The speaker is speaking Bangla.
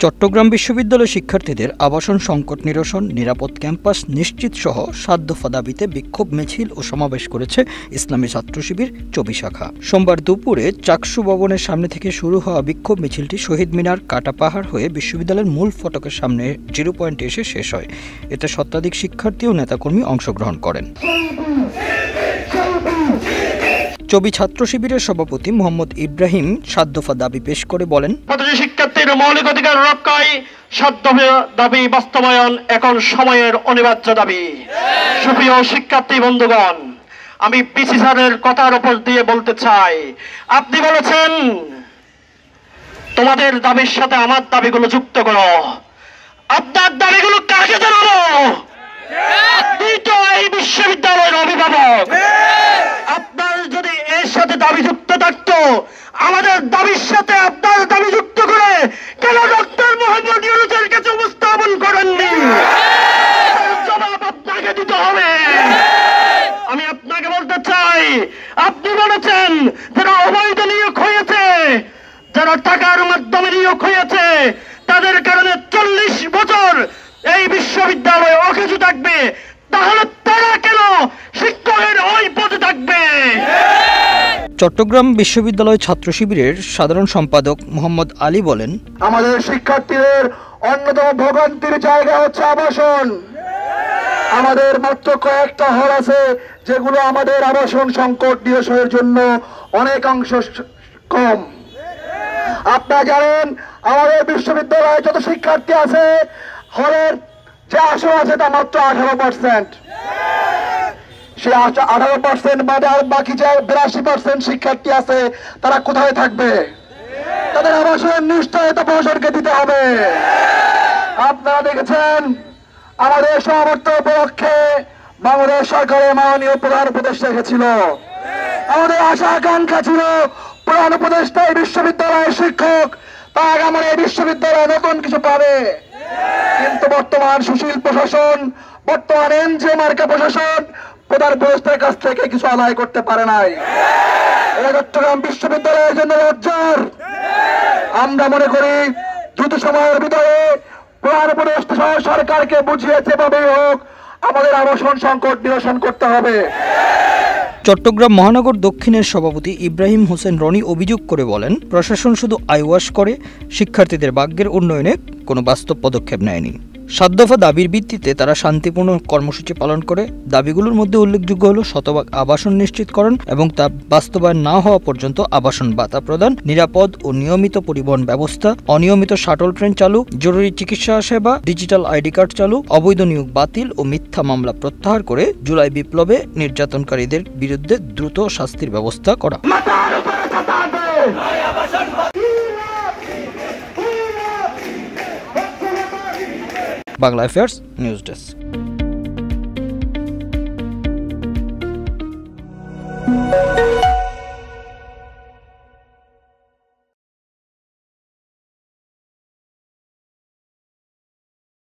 চট্টগ্রাম বিশ্ববিদ্যালয় শিক্ষার্থীদের আবাসন সংকট নিরসন, নিরাপদ ক্যাম্পাস নিশ্চিত সহ ৭ দফা দাবিতে বিক্ষোভ মিছিল ও সমাবেশ করেছে ইসলামী ছাত্র শিবির চবি শাখা। সোমবার দুপুরে চাকসু ভবনের সামনে থেকে শুরু হওয়া বিক্ষোভ মিছিলটি শহীদ মিনার, কাটা পাহাড় হয়ে বিশ্ববিদ্যালয়ের মূল ফটকের সামনে জিরো পয়েন্টে এসে শেষ হয়। এতে শতাধিক শিক্ষার্থী ও নেতাকর্মী অংশগ্রহণ করেন। চবি ছাত্র শিবিরের সভাপতি মোহাম্মদ ইব্রাহিম ৭ দফা দাবি পেশ করে বলেন, শিক্ষার্থীর মৌলিক অধিকার রক্ষায় ৭ দফা দাবি বাস্তবায়ন এখন সময়ের অনিবার্য দাবি। সুপ্রিয় শিক্ষার্থী বন্ধুগণ, আমি পিসি স্যারের কথার উপর দিয়ে বলতে চাই, আপনি বলেছেন তোমাদের দাবির সাথে আমার দাবিগুলো যুক্ত করো। আপনার দাবিগুলো কাকে জানাবো? আপনি তো এই বিশ্ববিদ্যালয়ের অভিভাবক। আপনার যদি এর সাথে দাবি যুক্ত থাকতো, আমাদের দাবির সাথে আপনার দাবি যুক্ত করে কেন ডক্টর মোহাম্মদ ইউনূসের কাছে উপস্থাপন করেননি? জবাব আপনাকে দিতে হবে। আমি আপনাকে বলতে চাই, আপনি বলেছেন যারা অবৈধ নিয়োগ হয়েছে, যারা টাকার মাধ্যমে নিয়োগ হয়েছে, তাদের কারণে ৪০ বছর এই বিশ্ববিদ্যালয়ে অকেজু থাকবে। তাহলে তারা কেন শিক্ষকের ওই পদে থাকবে? চট্টগ্রাম বিশ্ববিদ্যালয় ছাত্র শিবিরের সাধারণ সম্পাদক মোহাম্মদ আলী বলেন, আমাদের শিক্ষার্থীদের অন্যতম ভোগান্তির জায়গা হচ্ছে আবাসন। আমাদের মাত্র কয়েকটা হল আছে যেগুলো আমাদের আবাসন সংকট নিরসনের জন্য অনেকাংশ কম। আপনারা জানেন আমাদের বিশ্ববিদ্যালয়ে যত শিক্ষার্থী আছে, হলের যে আসন আছে তা মাত্র 18%। সে 18% বাদে আর বাকি যে 82% শিক্ষার্থী আছে তারা কোথায় থাকবে? তাদের আবাসনের নিশ্চয়তা প্রশাসনকে দিতে হবে। আপনারা দেখেছেন আমাদের সমাবর্তন উপলক্ষে বাংলাদেশ সরকারের মাননীয় প্রধান উপদেষ্টা এসেছিল। আমাদের আশা আকাঙ্ক্ষা ছিল প্রধান উপদেষ্টা এই বিশ্ববিদ্যালয়ের শিক্ষক, তা আগামী এই বিশ্ববিদ্যালয়ে নতুন কিছু পাবে। কিন্তু বর্তমান সুশীল প্রশাসন, বর্তমান এনজে মার্কা প্রশাসন প্রধান উপদেষ্টার কাছ থেকে কিছু আদায় করতে পারে নাই। এটা চট্টগ্রাম বিশ্ববিদ্যালয়ের জন্য লজ্জার। আমরা মনে করি দ্রুত সময়ের ভিতরে প্রধান উপদেষ্টা সরকারকে বুঝিয়ে যেভাবেই হোক আমাদের আবাসন সংকট নিরসন করতে হবে। চট্টগ্রাম মহানগর দক্ষিণের সভাপতি ইব্রাহিম হোসেন রনি অভিযোগ করে বলেন, প্রশাসন শুধু আইওয়াশ করে, শিক্ষার্থীদের ভাগ্যের উন্নয়নে কোনো বাস্তব পদক্ষেপ নেয়নি। ৭ দফা দাবির ভিত্তিতে তারা শান্তিপূর্ণ কর্মসূচি পালন করে। দাবিগুলোর মধ্যে উল্লেখযোগ্য হল শতভাগ আবাসন নিশ্চিতকরণ এবং তা বাস্তবায়ন না হওয়া পর্যন্ত আবাসন ভাতা প্রদান, নিরাপদ ও নিয়মিত পরিবহন ব্যবস্থা, অনিয়মিত শাটল ট্রেন চালু, জরুরি চিকিৎসা সেবা, ডিজিটাল আইডি কার্ড চালু, অবৈধ নিয়োগ বাতিল ও মিথ্যা মামলা প্রত্যাহার করে জুলাই বিপ্লবে নির্যাতনকারীদের বিরুদ্ধে দ্রুত শাস্তির ব্যবস্থা করা। Bangla affairs news desk.